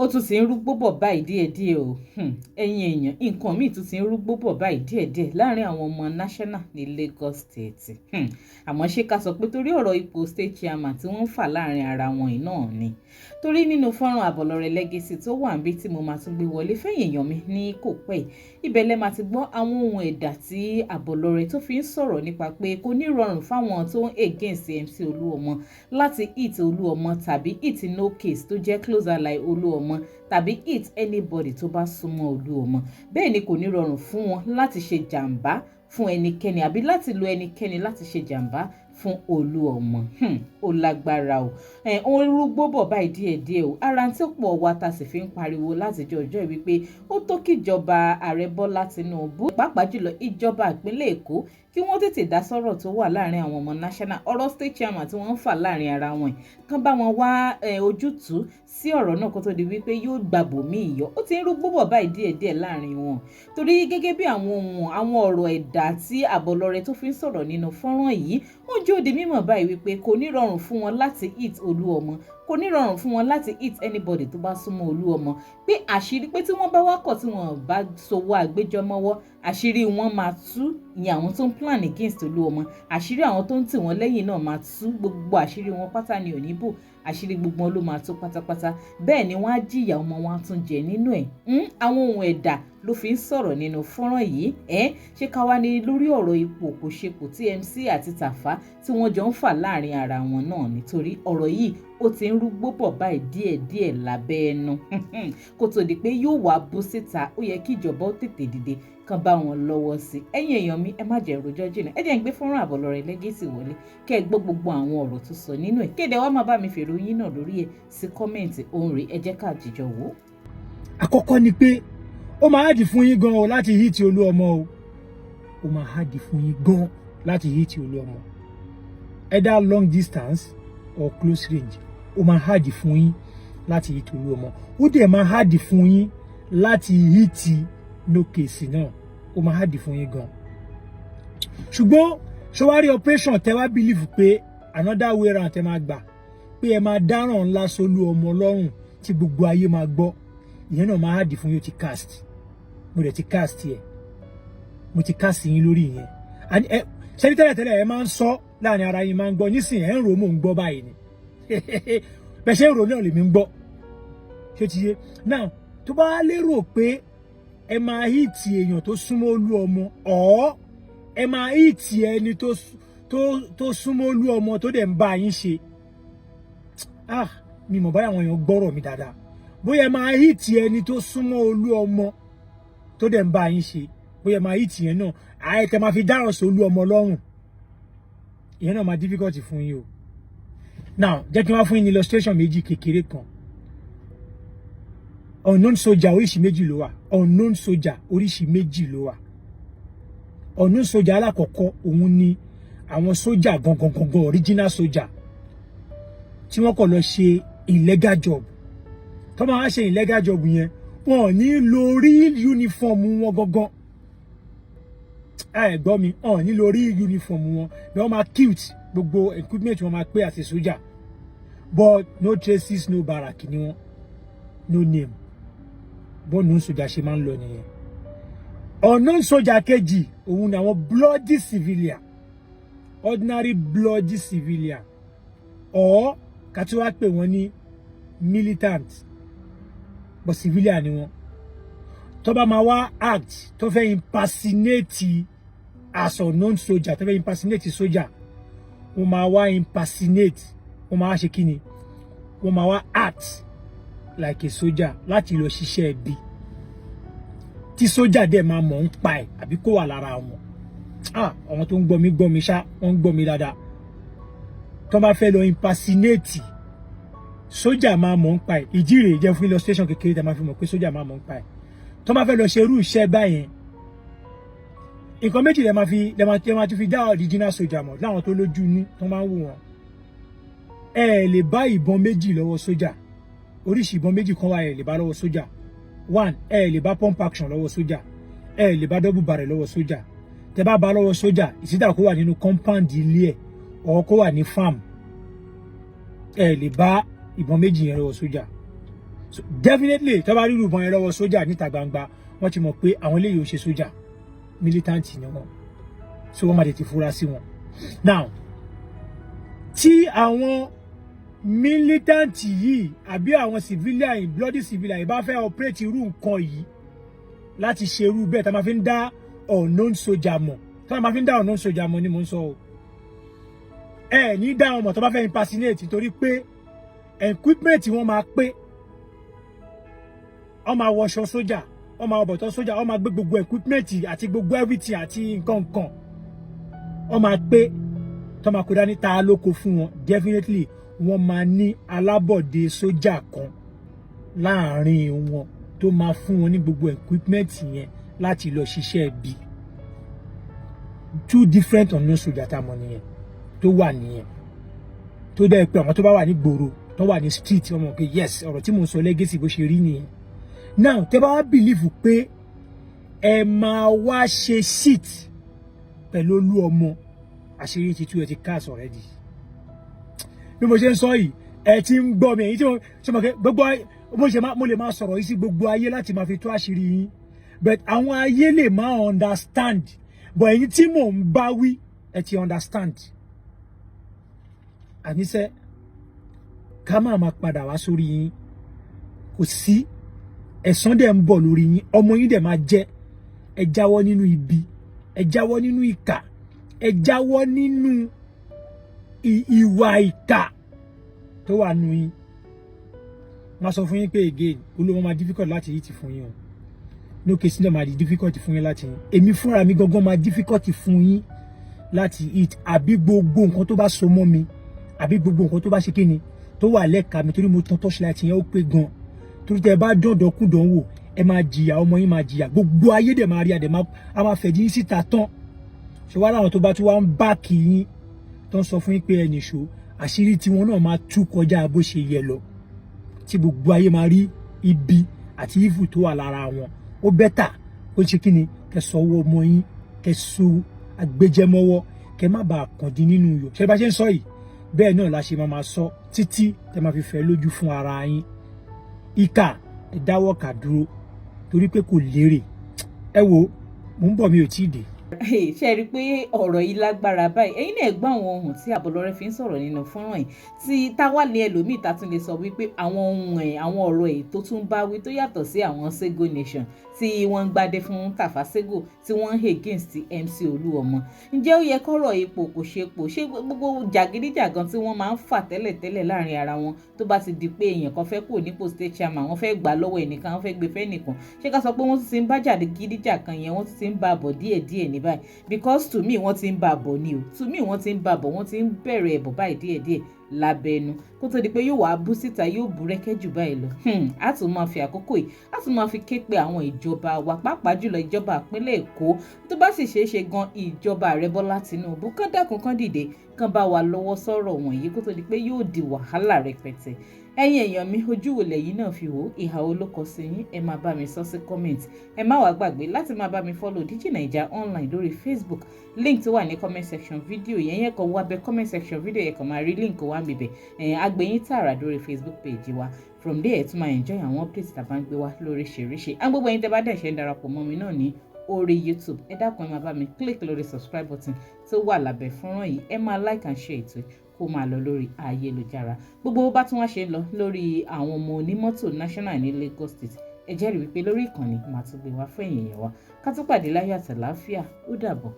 ó tún ti ń rúgbó bọ̀ báyìí díẹ̀díẹ̀ o ẹ̀yin èèyàn nǹkan míì tún ti ń rúgbó bọ̀ báyìí díẹ̀díẹ̀ láàrin àwọn ọmọ national ní Lagos State àmọ́ ṣé ká sọ pé torí ọ̀rọ̀ ipò state chairman tí wọ́n ń fà láàrin ara wọn yìí náà ni torí nínú fọ́nrán àbọ̀lọ́rẹ́ legacy tó wà níbi tí mo máa tún gbé wọlé fẹ́yìn èèyàn mi ní kò pẹ́ yìí ibẹ̀ lẹ́ máa ti gbọ́ àwọn ohun ẹ̀dà tí àbọ̀lọ́rẹ́ tó fi ń sọ̀rọ̀ nípa pé kò ní rọrùn fáwọn tó ń against MC Oluomo láti hit Oluomo tàbí hit no case tó jẹ́ close ally Oluomo tàbí hit anybody tó bá súnmọ́ Oluomo bẹ́ẹ̀ ni kò ní rọrùn fún wọn láti ṣe jàǹbá fún ẹnikẹ́ni àbí láti lo ẹnikẹ́ni láti ṣe jàǹbá fún Oluomo ó lágbára o ó rúgbó bọ̀ báyìí díẹ̀díẹ̀ o ara tí pọ̀ wa ta sì fi ń pariwo látijọ́ ọjọ́ wípé ó tó kíjọba ààrẹ Bọ́lá Tinubu pàápàá jùlọ ìjọba ìpínlẹ̀ Èkó kí wọ́n tètè dá sọ́rọ̀ tó wà láàrin àwọn ọmọ national ọ̀rọ̀ state chairman tí wọ́n ń fà láàrin ara wọn kán bá wọn wá ojútùú sí ọ̀rọ̀ náà kó tó di wípé yóò gbàbò mí ìyọ́ ó ti ń rúgbó bọ̀ báyìí díẹ̀díẹ̀ láàrin wọn torí gẹ́gẹ́ bí àwọn ọ̀rọ̀ ẹ̀dà tí àbọ̀lọ́rẹ́ tó fi ń sọ̀rọ̀ nínú fọ́nrán yìí ó jó di mímọ̀ báyìí wípé kò ní rọrùn fún wọn láti hit Oluomo kò ní rọrùn fún wọn láti hit anybody tó bá súnmọ́ Oluomo pé àṣírí pé tí wọ́n bá wá kọ̀ tí wọ́n bá sowọ́ àgbéjọmọ́wọ́ àṣírí wọn máa tú ìyẹn àwọn tó ń plan against Oluomo àṣírí àwọn tó ń tì wọ́n lẹ́yìn náà máa tú gbogbo àṣírí wọn pátá ni ò ní bò àṣírí gbogbo wọn ló máa tú pátápátá bẹ́ẹ̀ ni wọ́n á jìyà ọmọ wọn á tún jẹ nínú ẹ̀ àwọn ohun ẹ̀dà ló fi ń sọ̀rọ̀ nínú fọ́nrán yìí ṣé ká wá ní lórí ọ̀rọ̀ ipò kò ṣepò tí MC àti Tàfá tí wọ́n jọ ń fà láàrin ara wọn náà nítorí ọ̀rọ̀ yìí ó ti ń rúgbó bọ̀ báyìí díẹ̀díẹ̀ lábẹ́ ẹnu kó tó di pé yóò wá bú síta ó yẹ kí ìjọba ó tètè dìde kan bá wọn lọ́wọ́ sí ẹ̀yin èèyàn mi ẹ má jẹ́ rojọ́ jìnnà ẹ jẹ́ ń gbé fọ́nrán àbọ̀lọ́rẹ́ legacy wọlé kẹ́ ẹ gbọ́ gbogbo àwọn ọ̀rọ̀ tó sọ nínú ẹ̀ kéde wá máa bá mi fèrè oyin náà lórí ẹ̀ sí kọ́mẹ̀ntì òun rèé ẹ jẹ́ ká jíjọ wò. àkọ́kọ́ ni pé ó máa hàdì fún yín gan o láti hit Oluomo o ó máa hàdì fún yín gan láti hit Oluomo either long distance or close range ó máa hàdì fún yín láti hit Oluomo ó dẹ̀ máa hàdì fún yín láti hit no case náà ó máa hàdì fún yín gan ṣùgbọ́n ṣọwárí operation tẹ wá believe pé another way round tẹ máa gbà pé ẹ máa dáràn ńlá s'Oluomo lọ́rùn tí gbogbo ayé máa gbọ́ ìyẹn náà máa hàdì fún yín ó ti cast mo dẹ̀ ti cast yẹ mo ti cast yín lórí ìyẹn ṣẹ́ni tẹ́lẹ̀tẹ́lẹ̀ ẹ máa ń sọ láàrin ara yín máa ń gbọ́ nísìnyí ẹ̀ ń rò mò ń gbọ́ báyìí ni bẹ́ẹ̀ ṣe ń rò náà lèmi ń gbọ́ ṣé ti yé now tó bá lérò pé ẹ máa hit èèyàn tó súnmọ́ Oluomo ọ̀ ẹ máa hit ẹni tó súnmọ́ Oluomo tó dẹ̀ ń bá yín ṣe mi mọ̀ báyà àwọn èèyàn gbọ́rọ̀ mi dáadáa bóyá ẹ máa hit ẹni tó súnmọ́ Oluomo tó dẹ̀ ń bá yín ṣe bóyá ẹ máa hit yẹn náà àìtẹ́ máa fi dáràn sí Oluomo lọ́rùn ìyẹn náà máa difficult fún yín o now jẹ́ kí n wá fún yín ní illustration méjì kékeré kan unknown soldier oríṣi méjì ló wà unknown soldier oríṣi méjì ló wà unknown soldier alákọ̀ọ́kọ́ òun ni àwọn soldier gangan original soldier tí wọ́n kọ̀ lọ ṣe illegal job tó máa ṣe illegal job yẹn wọn ò ní lo real uniform wọn gangan ẹ gbọ́ mi wọn ò ní lo real uniform wọn ni wọ́n máa cute gbogbo equipment wọn máa pé àti soldier but no traces no barrack ni wọn no name bọ́ọ̀nù sójà ṣe máa ń lọ nìyẹn ọ̀nà sójà kejì òun ni àwọn bloody civilian ordinary bloody civilian or kàtí wàá pè wọ́n ní militant but civilian ni wọ́n tó bá máa wá act tó fẹ́ impersonate as unknown soldier tó fẹ́ impersonate soldier wọ́n máa wá impersonate wọ́n máa wá ṣe kí ni wọ́n máa wá act like a soldier láti lọ ṣiṣẹ́ ẹbí tí soldier dẹ̀ máa mọ̀ ń pa ẹ̀ àbí kó wà lára wọn àwọn tó ń gbọ́ mi ṣá wọ́n ń gbọ́ mi dáadáa tó bá fẹ́ lọ impersonate soldier máa mọ̀ ń pa ẹ̀ ìdí rèé jẹ́ fún illustration kékeré tẹ́ máa fi mọ̀ pé soldier máa mọ̀ ń pa ẹ̀ tó bá fẹ́ lọ ṣe irú iṣẹ́ báyẹn nǹkan méjì lè máa ti fi dá original soldier mọ̀ láwọn tó lójú ní tó máa ń wò wọ́n ẹ lè bá ìbọn méjì lọ́wọ́ soldier oríṣi ìbọn méjì kan wà ẹ lè bá lọ́wọ́ sójà one ẹ lè bá pump action lọ́wọ́ sójà ẹ lè bá double barrel lọ́wọ́ sójà tẹ́ bá lọ́wọ́ sójà ìsídà kó wà nínú compound ilé ẹ̀ or kó wà ní farm ẹ lè bá ìbọn méjì yẹn lọ́wọ́ sójà so definitely tó bá rí ìbọn yẹn lọ́wọ́ sójà níta gbangba wọ́n ti mọ̀ pé àwọn eléyìí ò ṣe sójà militant ni wọ́n so wọ́n máa tètè fura sí wọn. Now tí àwọn militant yìí àbí àwọn civilian bloody civilian yìí bá fẹ́ operate irú nǹkan yìí láti ṣe irú bẹ́ẹ̀ tá máa fi ń dá unknown soldier mọ̀ tá máa fi ń dá unknown soldier mọ̀ ni mò ń sọ o ẹ ní dá wọn mọ̀ tó bá fẹ́ impersonate torí pé equipment wọn máa pé wọ́n máa wọṣọ sójà wọ́n máa wọbọ̀tọ̀ sójà wọ́n máa gbé gbogbo equipment àti gbogbo everything àti nǹkan wọ́n máa pé tó máa kó dání ta lóko fún wọn definitely wọ́n máa ní alábọ̀dé sójà kan láàrin wọn tó máa fún wọn ní gbogbo equipment yẹn láti lọ ṣiṣẹ́ bí two different unknown soldier tá a mọ̀ nìyẹn tó wà nìyẹn tó dẹ́ pé àwọn tó bá wà ní gbòòrò tó wà ní street wọ́n mọ̀ pé yes ọ̀rọ̀ tí mò ń sọ legacy bó ṣe rí nìyẹn. Now tẹ́ bá wá believe pé ẹ máa wá ṣe shit pẹ̀lú Oluomo àṣírí ti tú ẹ ti cast already bí mo ṣe ń sọ yìí ẹ ti ń gbọ́ mi èyí tí mo ṣe mọ̀ pé gbogbo mo lè máa sọ̀rọ̀ yìí sí gbogbo ayé láti máa fi tú àṣírí yín but àwọn ayé lè máa understand but èyí tí mò ń bá wí ẹ ti understand àníṣe ká máa padà wá sórí yín kò sí ẹ̀san dẹ̀ ń bọ̀ lórí yín ọmọ yín dẹ̀ máa jẹ́ ẹ jáwọ́ nínú ibi ẹ jáwọ́ nínú ìkà ẹ jáwọ́ nínú ìwà ìkà tó wà nù yín wọ́n sọ fún yín pé again Oluomo máa difficult láti hit fún yín o no case ní máa di difficult fún yín láti èmi fúnra mi gangan máa difficult fún yín láti hit àbí gbogbo nǹkan tó bá so mọ́ mi àbí gbogbo nǹkan tó bá ṣe kíni tó wà lẹ́ka mi torí mo tan torchlight yẹn ó pé gan torí tẹ́ bá dọ̀dọ̀kúndàn wò ẹ máa jìyà ọmọ yín máa jìyà gbogbo ayé dẹ̀ máa rí àdẹ̀ máa fẹ̀dí yín síta tán ṣe wá láwọn tó bá tún wá ń bá kì í tó ń sọ fún yín pé ẹ nìṣó àṣírí tiwọn náà máa tú kọjá bó ṣe yẹ lọ tí gbogbo ayé máa rí ibi àti ìfù tó wà lára wọn ó bẹ́tà ó ṣe kíni kẹ́ sọ owó ọmọ yín kẹ́ so agbẹjẹmọ́wọ́ kẹ́ má bàa kàn dín nínú iyọ̀ ṣe bá ṣe ń sọ yìí bẹ́ẹ̀ náà la ṣe máa sọ títí tẹ́ máa fi fẹ́ lójú fún ara yín ìkà ẹ dáwọ́ kà dúró torí pé kò lérè ẹ wo mò ń bọ̀ mi ò tí ì dé. ṣe rí i pé ọ̀rọ̀ yìí lágbára báyìí ẹ̀yin náà gbọ́ àwọn ohun tí Àbọ̀lọ́rẹ́ fi ń sọ̀rọ̀ nínú fọ́nrán yìí tí táwa ní ẹlòmíì tá tún lè sọ wípé àwọn ohun àwọn ọ̀rọ̀ èyí tó tún bá wí tó yàtọ̀ sí àwọn Sego nation tí wọ́n ń gbadé fún Tafa Sego tí wọ́n ń against MC Oluomo ǹjẹ́ ó yẹ kọ́rọ̀ ipò kò ṣe pò ṣé gbogbo jàgídíjàgan tí wọ́n máa ń fà tẹ́lẹ̀tẹ́lẹ̀ láàrin ara wọn tó bá ti di pé èèyàn kan fẹ́ kúrò nípò state chairman wọ́n fẹ́ gbà lọ́wọ́ ẹnìkan wọ́n fẹ́ gbé fẹ́ nìkan ṣé ká sọ pé wọ́n ti ń bá jàgídíjàgan yẹn wọ́n ti ń bá a bọ̀ díẹ̀díẹ̀ ní báyìí because to me wọ́n ti ń bá a bọ̀ ni o to me wọ́n ti ń bá a bọ̀ wọ́n ti ń bẹ̀rẹ̀ ẹ̀bọ̀ báyìí díẹ̀díẹ̀ lábẹ́nu kó tó di pé yóò wá bú síta yóò búrẹ́kẹ́ jù báyìí lọ á tún máa fi àkókò yìí á tún máa fi ké pe àwọn ìjọba wa pàápàá jùlọ ìjọba ìpínlẹ̀ Èkó tó bá sì ṣeé ṣe gan ìjọba Ààrẹ Bọ́lá Tinubu kán dákun kán dìde kán bá wa lọ́wọ́ sọ̀rọ̀ wọ̀nyí kó tó di pé yóò di wàhálà rẹpẹtẹ ẹ̀yin èèyàn mi ojú wo lẹ̀yin náà fi wò ìhà wo ló kọ sí yín ẹ máa bá mi sọ sí comment ẹ má wàá gbàgbé láti máa bá mi follow DIGINAIJA online lórí Facebook link tó wà ní comment section fídíò yẹn kàn wá bẹ comment section fídíò yẹn kàn máa rí link wá bíbẹ̀ agbẹ̀yìn tààrà lórí Facebook page wa from there ẹ tún máa enjoy àwọn updates tàbá ń gbé wá lóríṣiríṣi àwọn gbogbo ẹ̀yin tẹ́ bá dẹ̀ ṣe ń darapọ̀ mọ́ mi náà ní orí YouTube ẹ dákun ẹ máa bá mi click lórí subscribe button tó wà lábẹ́ fọ́nrán yìí ẹ máa like and share ètò kó máa lọ lórí ayélujára gbogbo bá tún wá ṣe lọ lórí àwọn ọmọ onímọ́tò national ní Lagos State ẹ jẹ́rìí wípé lórí ìkànnì màá tún gbé wá fún èèyàn wa ká tún pàdé láyọ̀ àtàláfíà ó dàbọ̀.